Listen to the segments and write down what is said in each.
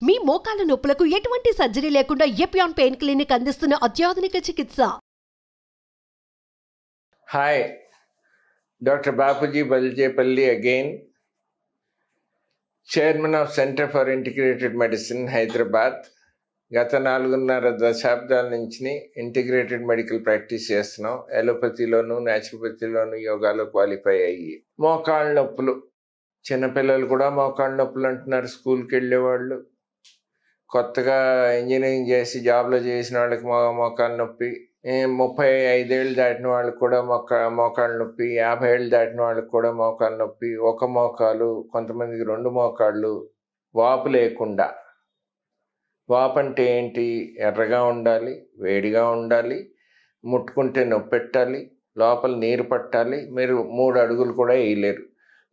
మీ మోకాల నొప్పులకు ఎటువంటి సర్జరీ లేకుండా ఎపియాన్ పెయిన్ క్లినిక్ అందిస్తున్న అత్యాధునిక చికిత్స. Hi, Dr. Bapuji Baljepalli again, Chairman of Center for Integrated Medicine, Hyderabad. గత 4.5 దశాబ్దాల నుంచి ఇంటిగ్రేటెడ్ మెడికల్ ప్రాక్టీస్ చేస్తున్నాం. ఎలోపతిలోను న్యాచురోపతిలోను యోగాలో క్వాలిఫై అయ్యి. మోకాళ్ళ నొప్పులు, చిన్నపిల్లలు కూడా మోకాళ్ళ నొప్పులు అంటున్నారు. స్కూల్కి వెళ్ళేవాళ్ళు, కొత్తగా ఇంజనీరింగ్ చేసి జాబ్లో చేసిన వాళ్ళకి మోకాళ్ళ నొప్పి, 35 ఏళ్ళు దాటిన వాళ్ళకి కూడా మోకాళ్ళ నొప్పి, 50 ఏళ్ళు దాటిన వాళ్ళకి కూడా మోకాళ్ళ నొప్పి, ఒక మోకాలు, కొంతమందికి 2 మోకాళ్ళు, వాపు లేకుండా. వాపు అంటే ఏంటి? ఎర్రగా ఉండాలి, వేడిగా ఉండాలి, ముట్టుకుంటే నొప్పి పెట్టాలి, లోపల నీరు పట్టాలి, మీరు 3 అడుగులు కూడా వేయలేరు.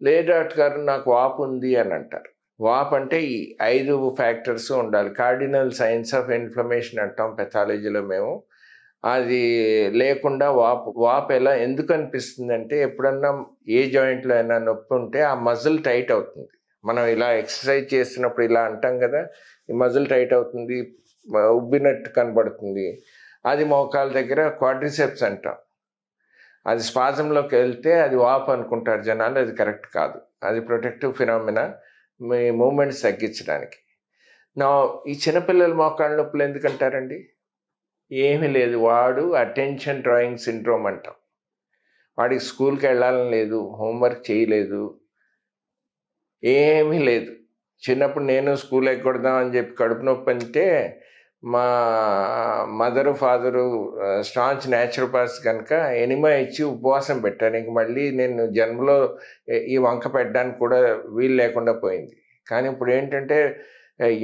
లేదు డాక్టర్ గారు నాకు వాపు ఉంది అని అంటారు. వాపు అంటే ఈ 5 ఫ్యాక్టర్స్ ఉండాలి. కార్డినల్ సైన్స్ ఆఫ్ ఇన్ఫ్లమేషన్ అంటాం పెథాలజీలో మేము. అది లేకుండా వాపు ఎందుకు అనిపిస్తుంది అంటే, ఎప్పుడన్నా ఏ జాయింట్లో అయినా నొప్పి ఉంటే ఆ మజిల్ టైట్ అవుతుంది. మనం ఇలా ఎక్సర్సైజ్ చేస్తున్నప్పుడు ఇలా అంటాం కదా, ఈ మజిల్ టైట్ అవుతుంది, ఉబ్బినట్టు కనబడుతుంది. అది మోకాల దగ్గర క్వాడ్రిసెప్స్ అంటాం. అది స్పాజంలోకి వెళ్తే అది వాపు అనుకుంటారు జనాలు. అది కరెక్ట్ కాదు. అది ప్రొటెక్టివ్ ఫినామినా, మీ మూమెంట్స్ తగ్గించడానికి. ఈ చిన్నపిల్లల మోకాళ్ళ నొప్పులు ఎందుకంటారండి? ఏమీ లేదు, వాడు అటెన్షన్ డ్రాయింగ్ సిండ్రోమ్ అంటాం. వాడికి స్కూల్కి వెళ్ళాలని లేదు, హోంవర్క్ చేయలేదు, ఏమీ లేదు. చిన్నప్పుడు నేను స్కూల్ ఎక్కడదామని చెప్పి కడుపు నొప్పి అంటే మా మదరు ఫాదరు స్టాంచ్ న్యాచురోపాత్స్ కనుక ఎనిమా ఇచ్చి ఉపవాసం పెట్టాను. ఇంక మళ్ళీ నేను జన్మలో ఈ వంక పెట్టడానికి కూడా వీలు లేకుండా పోయింది. కానీ ఇప్పుడు ఏంటంటే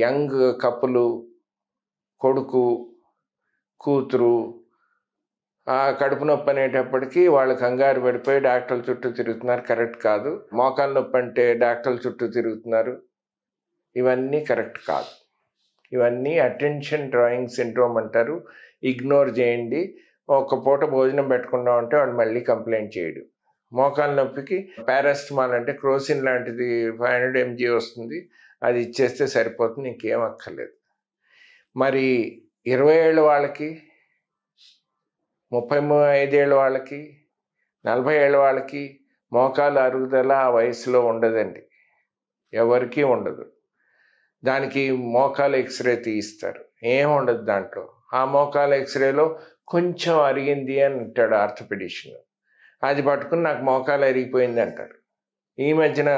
యంగ్ కప్పులు, కొడుకు కూతురు కడుపు నొప్పి అనేటప్పటికీ వాళ్ళు కంగారు పడిపోయి డాక్టర్ల చుట్టూ తిరుగుతున్నారు. కరెక్ట్ కాదు. మోకాళ్ళ నొప్పి అంటే డాక్టర్ల చుట్టూ తిరుగుతున్నారు. ఇవన్నీ కరెక్ట్ కాదు. ఇవన్నీ అటెన్షన్ డ్రాయింగ్ సిండ్రోమ్ అంటారు. ఇగ్నోర్ చేయండి. ఒక పూట భోజనం పెట్టకుండా ఉంటే వాడు మళ్ళీ కంప్లైంట్ చేయడు. మోకాళ్ళ నొప్పికి పారాసిటమాల్ అంటే క్రోసిన్ లాంటిది 500 mg వస్తుంది, అది ఇచ్చేస్తే సరిపోతుంది, ఇంకేం అక్కర్లేదు. మరి 20 ఏళ్ళ వాళ్ళకి, 35 ఏళ్ళ వాళ్ళకి, 40 ఏళ్ళ వాళ్ళకి మోకాలు అరుగుదల ఆ వయసులో ఉండదండి, ఎవరికీ ఉండదు. దానికి మోకాలు ఎక్స్రే తీయిస్తారు, ఏం ఉండదు దాంట్లో. ఆ మోకాలు ఎక్స్రేలో కొంచెం అరిగింది అని అంటాడు ఆర్థోపెడిషన్. అది పట్టుకుని నాకు మోకాలు అరిగిపోయింది అంటారు. ఈ మధ్యన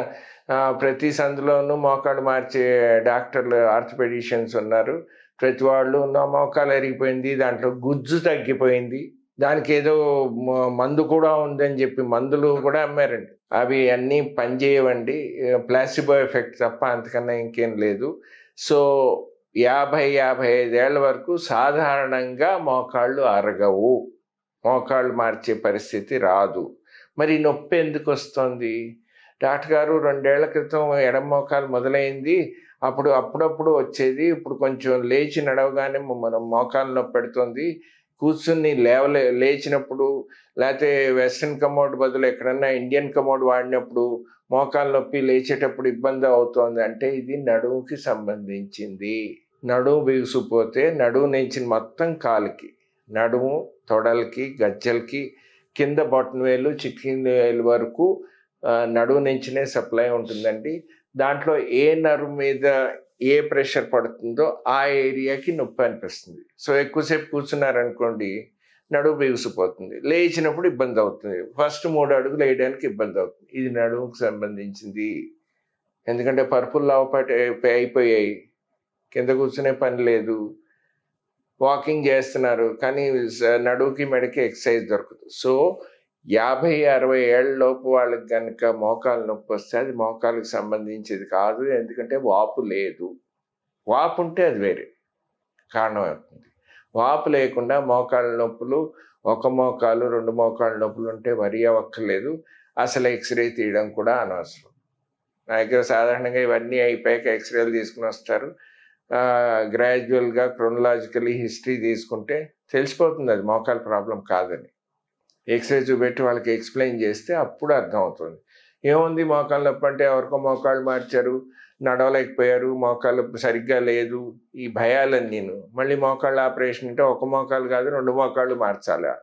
ప్రతి సందులోనూ మోకాలు మార్చే డాక్టర్లు ఆర్థోపెడిషియన్స్ ఉన్నారు. ప్రతి వాళ్ళు నా మోకాలు అరిగిపోయింది, దాంట్లో గుజ్జు తగ్గిపోయింది, దానికి ఏదో మందు కూడా ఉందని చెప్పి మందులు కూడా అమ్మారండి. అవి అన్నీ పనిచేయవండి, ప్లాసిబో ఎఫెక్ట్ తప్ప అంతకన్నా ఇంకేం లేదు. సో 50-55 ఏళ్ళ వరకు సాధారణంగా మోకాళ్ళు అరగవు, మోకాళ్ళు మార్చే పరిస్థితి రాదు. మరి నొప్పి ఎందుకు వస్తుంది? డాక్టర్ గారు 2 ఏళ్ల క్రితం ఎడమ మోకాలు మొదలైంది, అప్పుడప్పుడు వచ్చేది, ఇప్పుడు కొంచెం లేచి నడవగానే మనం మోకాలు నొప్పి పెడుతుంది, కూర్చుని లేచినప్పుడు లేకపోతే వెస్ట్రన్ కమోడ్ బదులు ఎక్కడన్నా ఇండియన్ కమోడ్ వాడినప్పుడు మోకాలు నొప్పి, లేచేటప్పుడు ఇబ్బంది అవుతోంది అంటే ఇది నడుముకి సంబంధించింది. నడుము బిగుసిపోతే నడుము నుంచి మొత్తం కాలుకి, నడుము, తొడలకి, గజ్జలకి, కింద బొటన వేలు, చిటికిన వేలు వరకు నడుము నుంచినే సప్లై ఉంటుందండి. దాంట్లో ఏ నర్వ్ మీద ఏ ప్రెషర్ పడుతుందో ఆ ఏరియాకి నొప్పి అనిపిస్తుంది. సో ఎక్కువసేపు కూర్చున్నారనుకోండి నడుము బిగుసిపోతుంది, లేచినప్పుడు ఇబ్బంది అవుతుంది, ఫస్ట్ 3 అడుగులు వేయడానికి ఇబ్బంది అవుతుంది. ఇది నడుముకు సంబంధించింది. ఎందుకంటే పరుపులు లావుపాటి అయిపోయాయి, కింద కూర్చునే పని లేదు, వాకింగ్ చేస్తున్నారు, కానీ నడువుకి మెడకి ఎక్సర్సైజ్ దొరకదు. సో 50-60 ఏళ్ళ లోపు వాళ్ళకి కనుక మోకాలు నొప్పి వస్తే అది మోకాలకు సంబంధించేది కాదు. ఎందుకంటే వాపు లేదు. వాపు ఉంటే అది వేరే కారణం అవుతుంది. వాపు లేకుండా మోకాళ్ళ నొప్పులు, ఒక మోకాలు 2 మోకాళ్ళ నొప్పులు ఉంటే వరి అవ్వక్కర్లేదు. అసలు ఎక్స్రే తీయడం కూడా అనవసరం. నా దగ్గర సాధారణంగా ఇవన్నీ అయిపోయాక ఎక్స్రేలు తీసుకుని వస్తారు. గ్రాడ్యువల్గా క్రోనలాజికలీ హిస్టరీ తీసుకుంటే తెలిసిపోతుంది అది మోకాలు ప్రాబ్లం కాదని. ఎక్స్రే చూపెట్టి వాళ్ళకి ఎక్స్ప్లెయిన్ చేస్తే అప్పుడు అర్థమవుతుంది. ఏముంది మోకాలు నొప్పి అంటే ఎవరికో మోకాళ్ళు మార్చారు, నడవలేకపోయారు, మోకాళ్ళు సరిగ్గా లేదు, ఈ భయాలన్నీను. మళ్ళీ మోకాళ్ళ ఆపరేషన్ అంటే ఒక మోకాలు కాదు 2 మోకాళ్ళు మార్చాలా?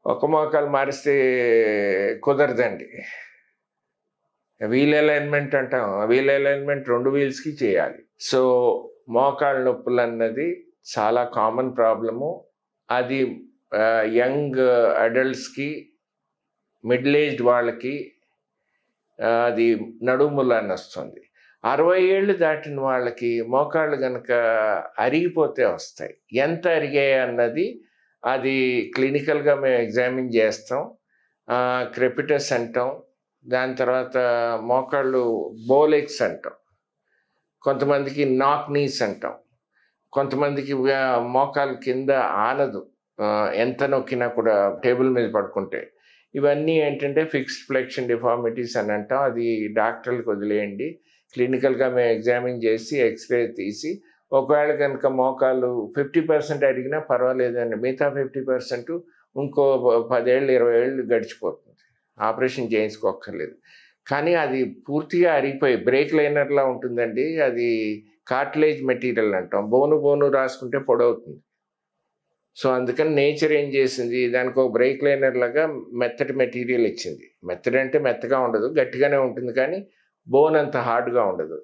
ఒక మోకాలు మారిస్తే కుదరదండి. వీల్ అలైన్మెంట్ అంటాం, వీల్ అలైన్మెంట్ 2 వీల్స్కి చేయాలి. సో మోకాళ్ళ నొప్పులు అన్నది చాలా కామన్ ప్రాబ్లము. అది యంగ్ అడల్ట్స్కి, మిడిల్ ఏజ్డ్ వాళ్ళకి అది నడుములు అని వస్తుంది. 60 ఏళ్ళు దాటిన వాళ్ళకి మోకాళ్ళు కనుక అరిగిపోతే వస్తాయి. ఎంత అరిగాయి అన్నది అది క్లినికల్గా మేము ఎగ్జామిన్ చేస్తాం. క్రెపిటస్ అంటాం, దాని తర్వాత మోకాళ్ళు బోలెక్స్ అంటాం, కొంతమందికి నాక్ నీస్ అంటాం, కొంతమందికి మోకాలు కింద ఆనదు, ఎంత నొక్కినా కూడా టేబుల్ మీద పడుకుంటే. ఇవన్నీ ఏంటంటే ఫిక్స్డ్ ఫ్లెక్షన్ డిఫార్మిటీస్ అని అంటాం. అది డాక్టర్లకు వదిలేయండి. క్లినికల్గా మేము ఎగ్జామిన్ చేసి ఎక్స్రే తీసి ఒకవేళ కనుక మోకాలు 50% అడిగినా పర్వాలేదండి, మిగతా 50% ఇంకో 10 ఏళ్ళు 20 ఏళ్ళు గడిచిపోతుంది, ఆపరేషన్ చేయించుకోక్కర్లేదు. కానీ అది పూర్తిగా అరిగిపోయి బ్రేక్ లైనర్లా ఉంటుందండి. అది కార్టిలేజ్ మెటీరియల్ అంటాం, బోను రాసుకుంటే పొడవుతుంది. సో అందుకని నేచర్ ఏం చేసింది, దానికి ఒక బ్రేక్ లైనర్ లాగా మెత్తటి మెటీరియల్ ఇచ్చింది. మెత్తడి అంటే మెత్తగా ఉండదు, గట్టిగానే ఉంటుంది, కానీ బోన్ అంత హార్డ్గా ఉండదు.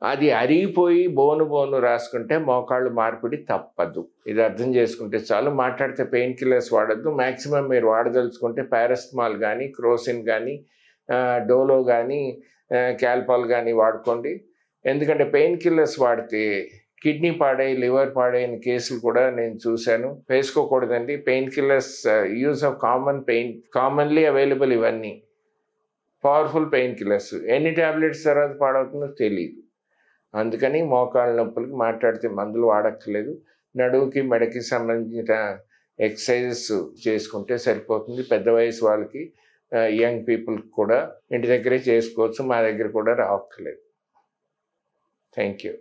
అది అరిగిపోయి బోను రాసుకుంటే మోకాళ్ళు మార్పిడి తప్పదు. ఇది అర్థం చేసుకుంటే చాలు. మాట్లాడితే పెయిన్ కిల్లర్స్ వాడద్దు. మ్యాక్సిమం మీరు వాడదలుచుకుంటే పారాసిటమాల్ కానీ, క్రోసిన్ కానీ, డోలో కానీ, క్యాల్పాల్ కానీ వాడుకోండి. ఎందుకంటే పెయిన్ కిల్లర్స్ వాడితే కిడ్నీ పాడై, లివర్ పాడైన కేసులు కూడా నేను చూశాను. వేసుకోకూడదండి. Pain killers use of commonly available, ఇవన్నీ పవర్ఫుల్ పెయిన్ కిల్లర్స్. ఎన్ని ట్యాబ్లెట్స్ తర్వాత పాడవుతుందో తెలియదు. అందుకని మోకాళ్ళ నొప్పులకి మాట్లాడితే మందులు వాడక్కర్లేదు. నడువుకి మెడకి సంబంధించిన ఎక్సర్సైజెస్ చేసుకుంటే సరిపోతుంది. పెద్ద వయసు వాళ్ళకి, యంగ్ పీపుల్కి కూడా ఇంటి దగ్గరే చేసుకోవచ్చు, మా దగ్గర కూడా రావక్కర్లేదు. Thank you.